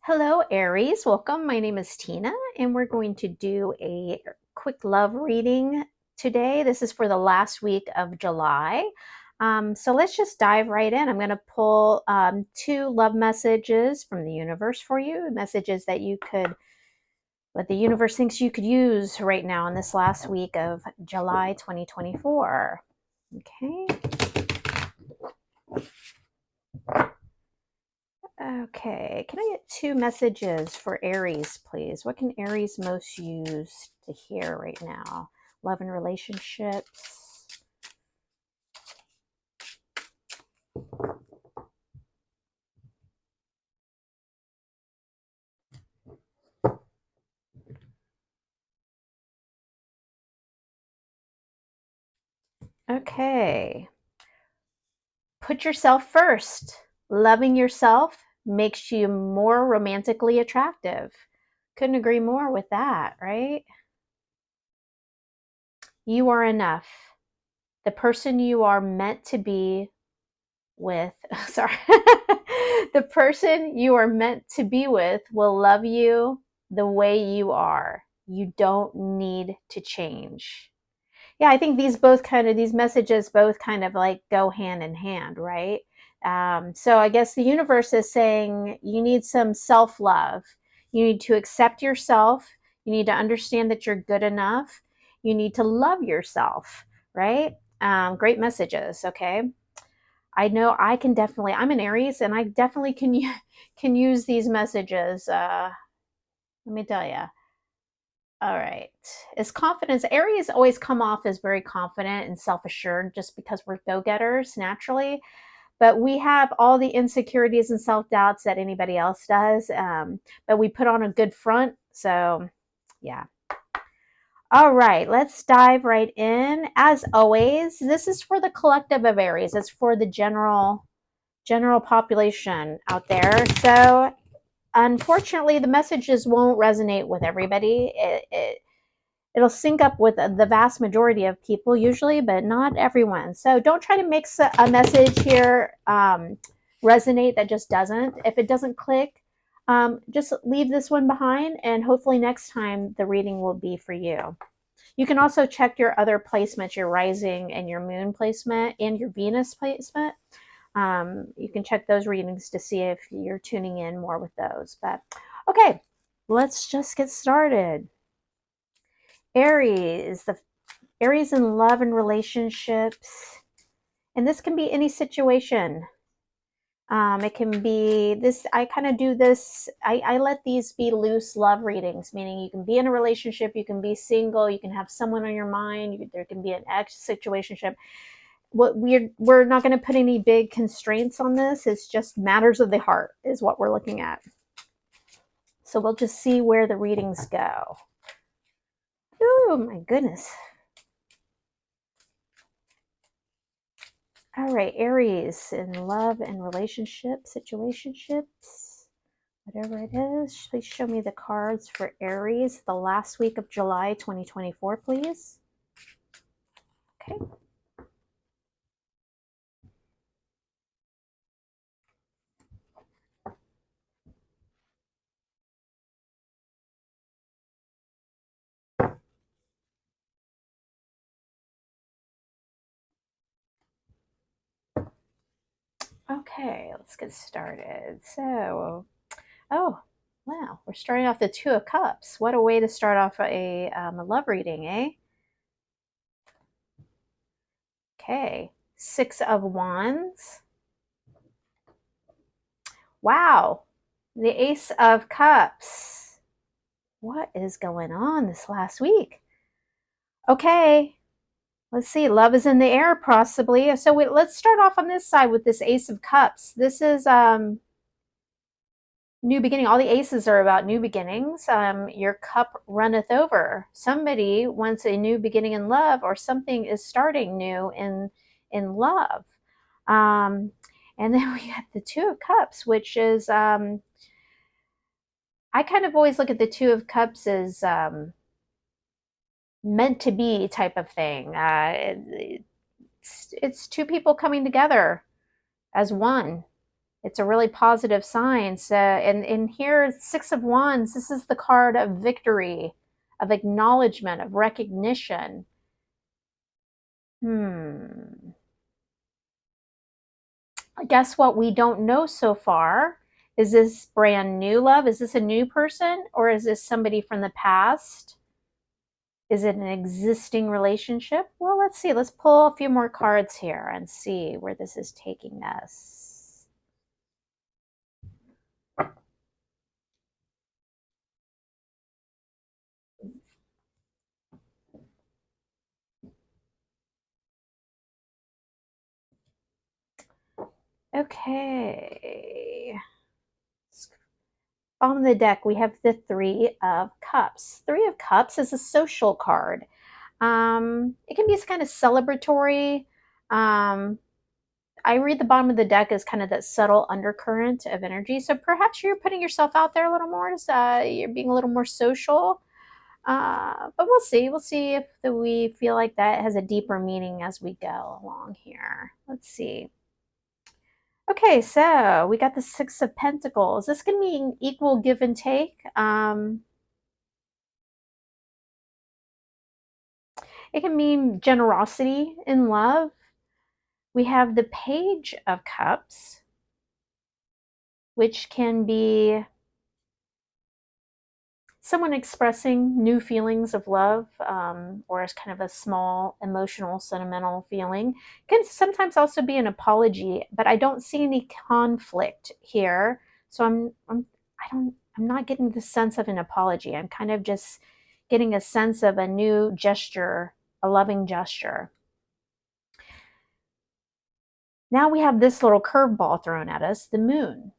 Hello, Aries. Welcome. My name is Tina, and we're going to do a quick love reading today. This is for the last week of July. So let's just dive right in. I'm going to pull two love messages from the universe for you, messages that what the universe thinks you could use right now in this last week of July 2024. Okay. Okay, can I get two messages for Aries, please? What can Aries most use to hear right now? Love and relationships. Okay, put yourself first. Loving yourself makes you more romantically attractive. Couldn't agree more with that, right? You are enough. The person you are meant to be with, sorry, the person you are meant to be with will love you the way you are. You don't need to change. Yeah, I think these messages both kind of like go hand in hand, right? So I guess the universe is saying you need some self love. You need to accept yourself. You need to understand that you're good enough. You need to love yourself, right? Great messages, okay? I know I can definitely, I'm an Aries and I definitely can use these messages. Let me tell you. All right. Is confidence, Aries always come off as very confident and self assured just because we're go getters naturally. But we have all the insecurities and self doubts that anybody else does. But we put on a good front. So, yeah. All right, let's dive right in. As always, this is for the collective of Aries. It's for the general population out there. So unfortunately, the messages won't resonate with everybody. It'll sync up with the vast majority of people usually, but not everyone. So don't try to mix a message here resonate that just doesn't. If it doesn't click, just leave this one behind, and hopefully next time the reading will be for you. You can also check your other placements, your rising and your moon placement and your Venus placement. You can check those readings to see if you're tuning in more with those. But okay, let's just get started. Aries, the Aries in love and relationships. And this can be any situation. It can be this, I kind of do this, I let these be loose love readings, meaning you can be in a relationship, you can be single, you can have someone on your mind, there can be an ex situationship. What we're not going to put any big constraints on this. It's just matters of the heart is what we're looking at. So we'll just see where the readings go. Oh my goodness. All right, Aries in love and relationship situationships, whatever it is. Please show me the cards for Aries the last week of July 2024, please. Okay. Okay, let's get started. So, oh, wow, we're starting off the Two of Cups. What a way to start off a love reading, eh? Okay, Six of Wands. Wow, the Ace of Cups. What is going on this last week? Okay, let's see. Love is in the air, possibly. So let's start off on this side with this Ace of Cups. This is new beginning. All the aces are about new beginnings. Your cup runneth over. Somebody wants a new beginning in love, or something is starting new in love. And then we have the Two of Cups, which is I kind of always look at the Two of Cups as meant to be type of thing. It's two people coming together as one. It's a really positive sign. So, and here, Six of Wands, this is the card of victory, of acknowledgement, of recognition. Guess what we don't know so far? Is this brand new love? Is this a new person? Or is this somebody from the past? Is it an existing relationship? Well, let's see. Let's pull a few more cards here and see where this is taking us. Okay. On the deck, we have the Three of Cups. Three of Cups is a social card. It can be kind of celebratory. I read the bottom of the deck as kind of that subtle undercurrent of energy. So perhaps you're putting yourself out there a little more. You're being a little more social. But we'll see. We'll see if we feel like that has a deeper meaning as we go along here. Let's see. Okay, so we got the Six of Pentacles. This can mean equal give and take. It can mean generosity in love. We have the Page of Cups, which can be someone expressing new feelings of love, or as kind of a small emotional sentimental feeling. It can sometimes also be an apology, but I don't see any conflict here. So I'm not getting the sense of an apology. I'm kind of just getting a sense of a new gesture, a loving gesture. Now we have this little curveball thrown at us, the moon.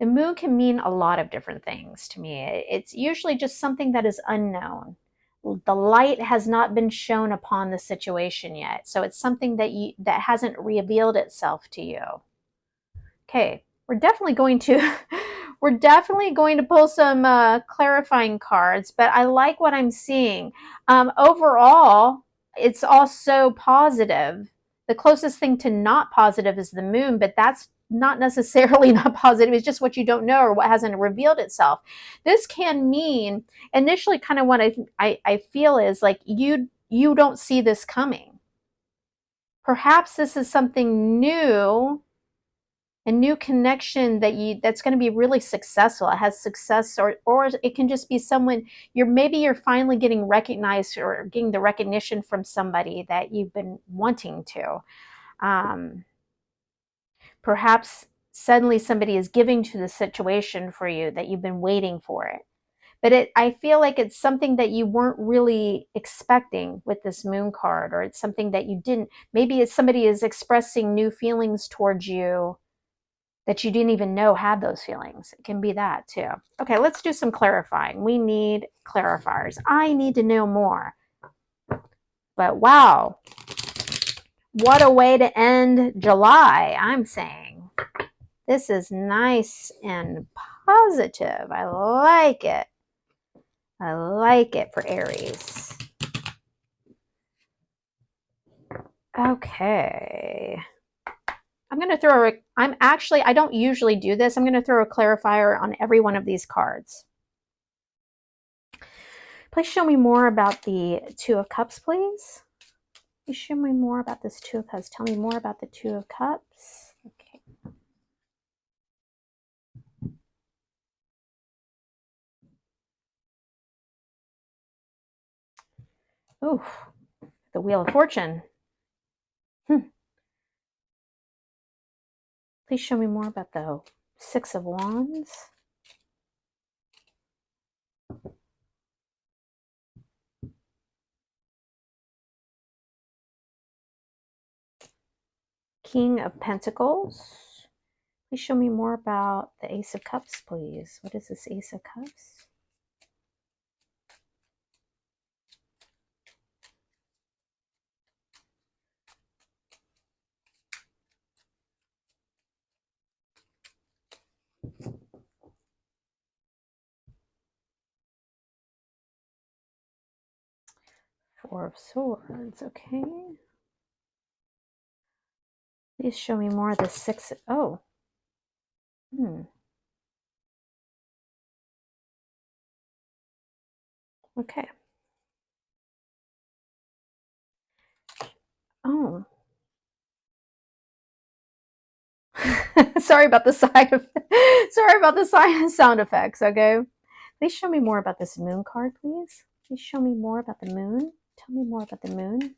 The moon can mean a lot of different things to me. It's usually just something that is unknown. The light has not been shown upon the situation yet. So it's something that hasn't revealed itself to you. Okay, we're definitely going to we're definitely going to pull some clarifying cards, but I like what I'm seeing. Overall, it's all so positive. The closest thing to not positive is the moon, but that's not necessarily not positive. It's just what you don't know or what hasn't revealed itself. This can mean initially kind of what I feel is like you don't see this coming. Perhaps this is something new, a new connection that's going to be really successful. It has success, or it can just be someone you're finally getting recognized or getting the recognition from somebody that you've been wanting to. um, Perhaps suddenly somebody is giving to the situation for you that you've been waiting for it. But I feel like it's something that you weren't really expecting with this moon card, or it's something that you didn't. Maybe it's somebody is expressing new feelings towards you that you didn't even know had those feelings. It can be that too. Okay, let's do some clarifying. We need clarifiers. I need to know more. But wow, what a way to end July, I'm saying. This is nice and positive. I like it. I like it for Aries. Okay. I'm going to throw I don't usually do this. I'm going to throw a clarifier on every one of these cards. Please show me more about the Two of Cups, please. Please show me more about this Two of Cups. Tell me more about the Two of Cups. Okay. Ooh, the Wheel of Fortune. Please show me more about the Six of Wands. King of Pentacles. Please show me more about the Ace of Cups, please. What is this Ace of Cups? Four of Swords, okay. Please show me more of the six. Oh. Okay. Oh. Sorry about the sorry about the sound effects, okay? Please show me more about this moon card, please. Please show me more about the moon. Tell me more about the moon.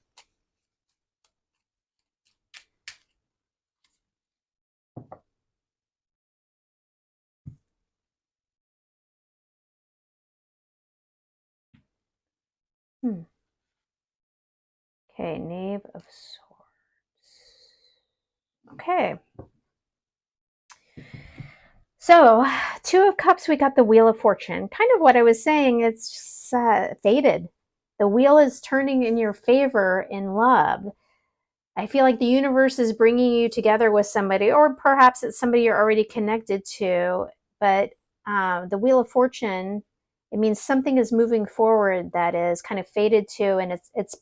Okay, Knave of Swords. Okay. So, Two of Cups, we got the Wheel of Fortune. Kind of what I was saying, it's just, faded. The wheel is turning in your favor in love. I feel like the universe is bringing you together with somebody, or perhaps it's somebody you're already connected to. But the Wheel of Fortune, it means something is moving forward that is kind of faded to, and it's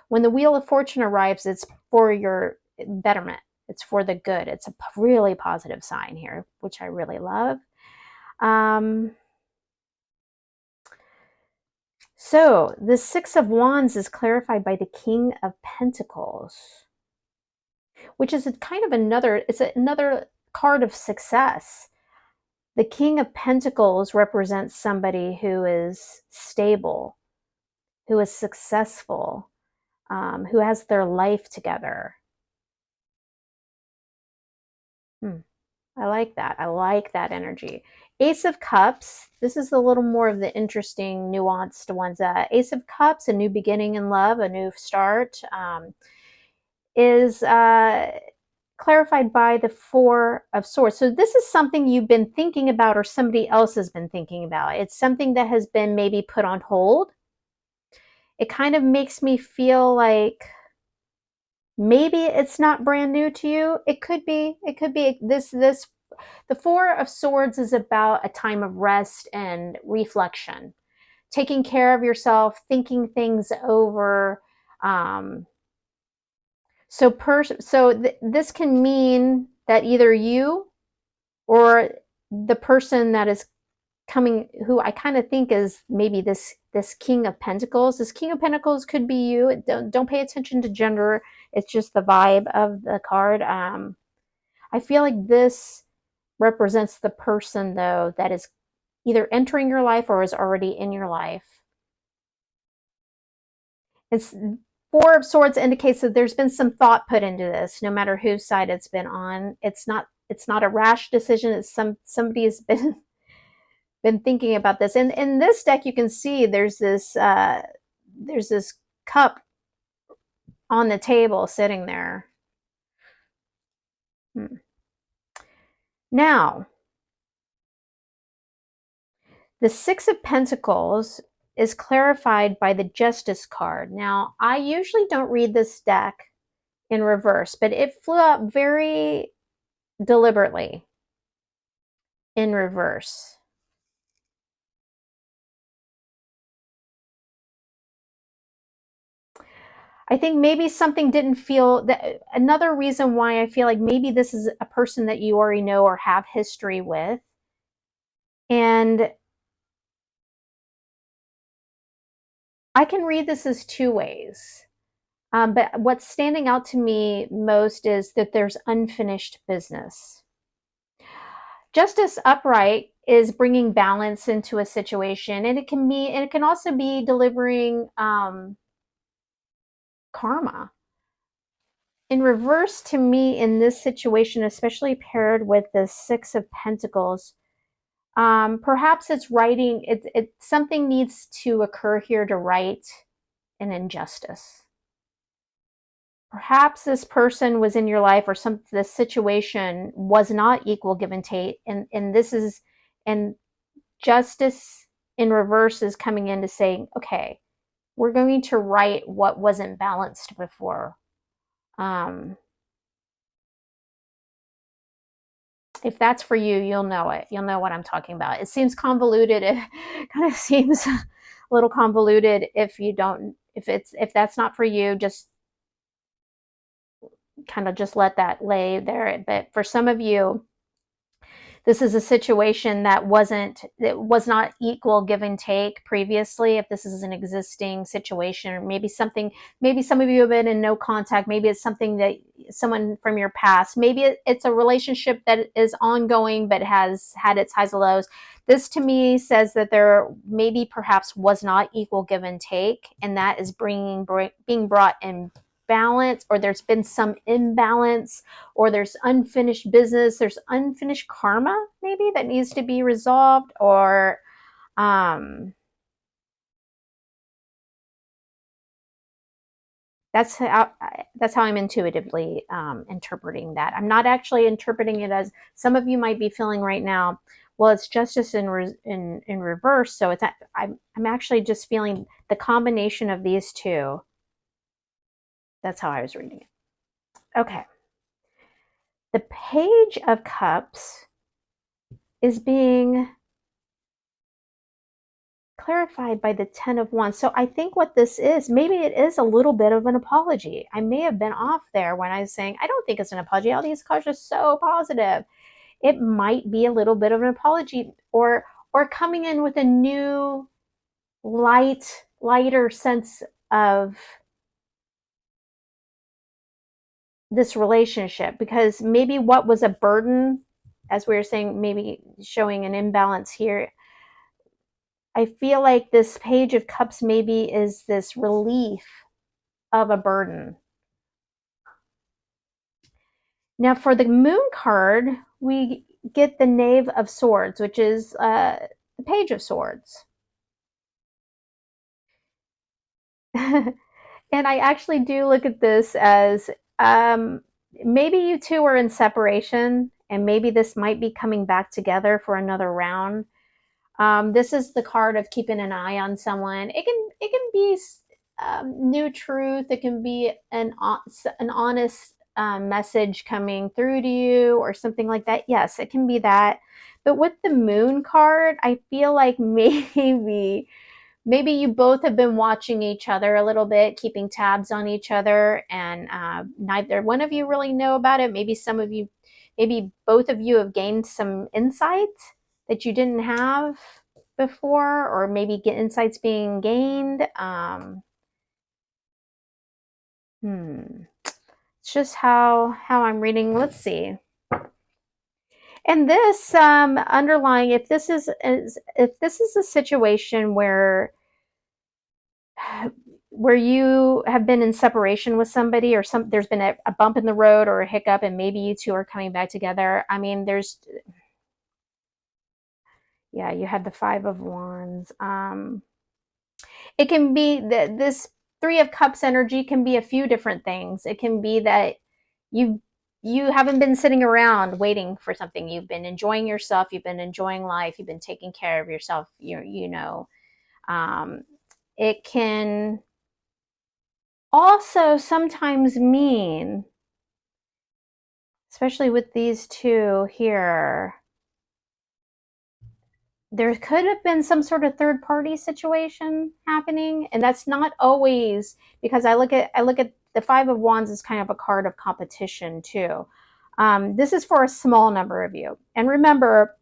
when the Wheel of Fortune arrives, it's for your betterment. It's for the good. It's a really positive sign here, which I really love. So the Six of Wands is clarified by the King of Pentacles, which is kind of another card of success. The King of Pentacles represents somebody who is stable, who is successful, who has their life together. I like that. I like that energy. Ace of Cups. This is a little more of the interesting, nuanced ones. Ace of Cups, a new beginning in love, a new start, is clarified by the Four of Swords. So this is something you've been thinking about, or somebody else has been thinking about. It's something that has been maybe put on hold. It kind of makes me feel like maybe it's not brand new to you. It could be. It could be this. The Four of Swords is about a time of rest and reflection, taking care of yourself, thinking things over. This can mean that either you or the person that is coming, who I kind of think is maybe this King of Pentacles. This King of Pentacles could be you. Don't pay attention to gender. It's just the vibe of the card. I feel like this represents the person, though, that is either entering your life or is already in your life. It's Four of Swords indicates that there's been some thought put into this, no matter whose side it's been on. It's not a rash decision. It's somebody's been thinking about this. And in this deck, you can see there's this cup on the table sitting there. Now, the Six of Pentacles is clarified by the Justice card. Now, I usually don't read this deck in reverse, but it flew out very deliberately in reverse. I think maybe something didn't feel that. Another reason why I feel like maybe this is a person that you already know or have history with. And I can read this as two ways. But what's standing out to me most is that there's unfinished business. Justice upright is bringing balance into a situation, and it can also be delivering karma. In reverse, to me, in this situation, especially paired with the Six of Pentacles, perhaps it's writing. Something needs to occur here to right an injustice. Perhaps this person was in your life, or this situation was not equal give and take, and justice in reverse is coming in to saying, okay, we're going to right what wasn't balanced before. If that's for you, you'll know it. You'll know what I'm talking about. It seems convoluted. It kind of seems a little convoluted if you don't, if that's not for you, just kind of just let that lay there. But for some of you, this is a situation that was not equal give and take previously. If this is an existing situation, or maybe something, maybe some of you have been in no contact, maybe it's something that someone from your past, maybe it's a relationship that is ongoing but has had its highs and lows. This to me says that there maybe perhaps was not equal give and take, and that is being brought in balance, or there's been some imbalance, or there's unfinished business, there's unfinished karma maybe that needs to be resolved, or um, that's how I'm intuitively interpreting that. I'm not actually interpreting it as some of you might be feeling right now. Well, it's justice in reverse. So it's I'm actually just feeling the combination of these two. That's how I was reading it. Okay, the Page of Cups is being clarified by the 10 of Wands. So I think what this is, maybe it is a little bit of an apology. I may have been off there when I was saying, I don't think it's an apology. All these cards are so positive. It might be a little bit of an apology, or coming in with a new lighter sense of this relationship, because maybe what was a burden, as we were saying, maybe showing an imbalance here. I feel like this Page of Cups maybe is this relief of a burden. Now, for the Moon card, we get the Knave of Swords, which is the Page of Swords. And I actually do look at this as maybe you two are in separation, and maybe this might be coming back together for another round. This is the card of keeping an eye on someone. It can be new truth. It can be an honest message coming through to you, or something like that. Yes, it can be that. But with the Moon card, I feel like maybe you both have been watching each other a little bit, keeping tabs on each other, and neither one of you really know about it. Maybe both of you have gained some insight that you didn't have before, or maybe get insights being gained. It's just how I'm reading. Let's see. And this underlying, if this is a situation where you have been in separation with somebody, or there's been a bump in the road or a hiccup, and maybe you two are coming back together. I mean, yeah, you had the Five of Wands. It can be that this Three of Cups energy can be a few different things. It can be that you you haven't been sitting around waiting for something. You've been enjoying yourself. You've been enjoying life. You've been taking care of yourself. Um, it can also sometimes mean, especially with these two here, there could have been some sort of third party situation happening, and that's not always, because I look at the Five of Wands as kind of a card of competition too. This is for a small number of you, and remember,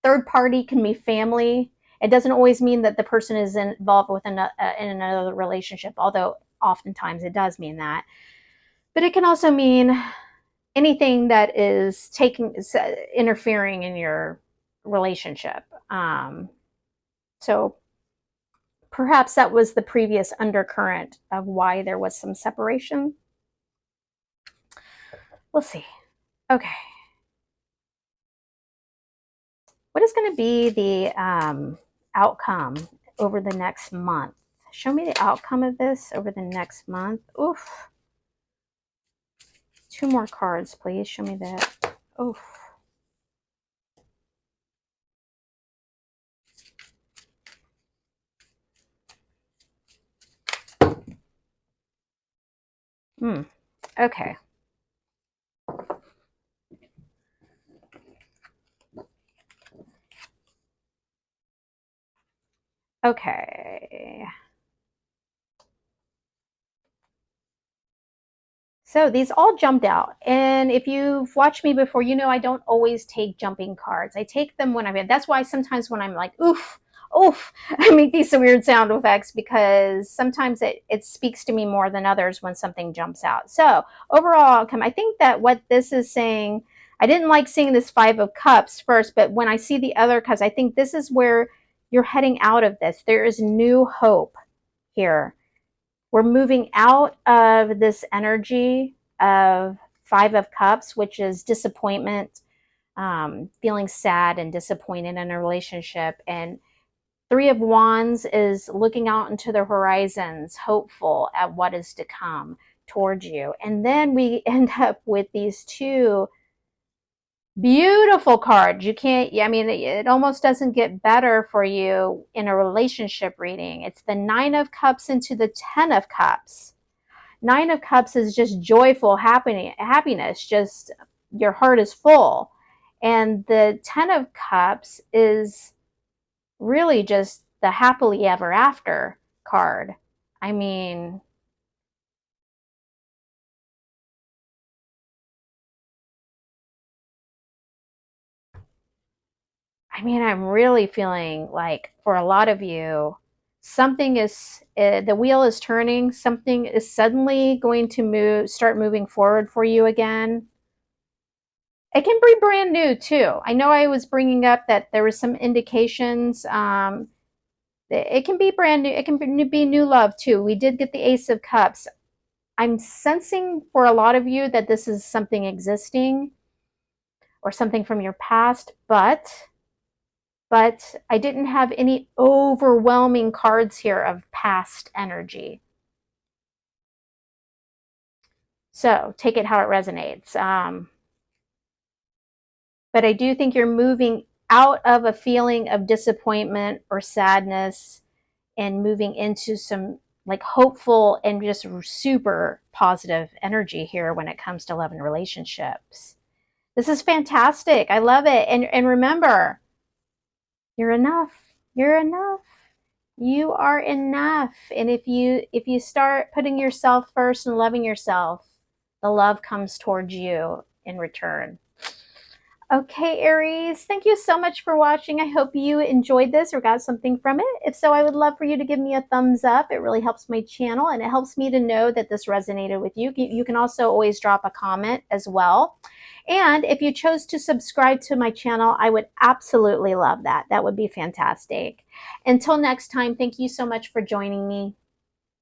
third party can be family. It doesn't always mean that the person is involved with in another relationship, although oftentimes it does mean that. But it can also mean anything that is interfering in your relationship. So perhaps that was the previous undercurrent of why there was some separation. We'll see. Okay. What is going to be the outcome over the next month? Show me the outcome of this over the next month. Oof. Two more cards, please. Show me that. Oof. Okay. Okay. So these all jumped out. And if you've watched me before, you know I don't always take jumping cards. I take them when I'm in. That's why sometimes when I'm like, oof, oof, I make these weird sound effects because sometimes it speaks to me more than others when something jumps out. So overall outcome, I think that what this is saying, I didn't like seeing this Five of Cups first, but when I see the other cups, I think this is where you're heading out of this. There is new hope here. We're moving out of this energy of Five of Cups, which is disappointment, feeling sad and disappointed in a relationship. And Three of Wands is looking out into the horizons, hopeful at what is to come towards you. And then we end up with these two beautiful cards. You can't, I mean, it almost doesn't get better for you in a relationship reading. It's the Nine of Cups into the Ten of Cups. Nine of Cups is just joyful happiness, just your heart is full. And the Ten of Cups is really just the happily ever after card. I mean, I'm really feeling like for a lot of you, something is the wheel is turning. Something is suddenly going to start moving forward for you again. It can be brand new too. I know I was bringing up that there was some indications. It can be brand new. It can be new love too. We did get the Ace of Cups. I'm sensing for a lot of you that this is something existing or something from your past, but I didn't have any overwhelming cards here of past energy. So take it how it resonates. But I do think you're moving out of a feeling of disappointment or sadness and moving into some like hopeful and just super positive energy here when it comes to love and relationships. This is fantastic. I love it. And remember, you're enough. You're enough. You are enough. And if you start putting yourself first and loving yourself, the love comes towards you in return. Okay, Aries, thank you so much for watching. I hope you enjoyed this or got something from it. If so, I would love for you to give me a thumbs up. It really helps my channel and it helps me to know that this resonated with you. You can also always drop a comment as well. And if you chose to subscribe to my channel, I would absolutely love that. That would be fantastic. Until next time, thank you so much for joining me.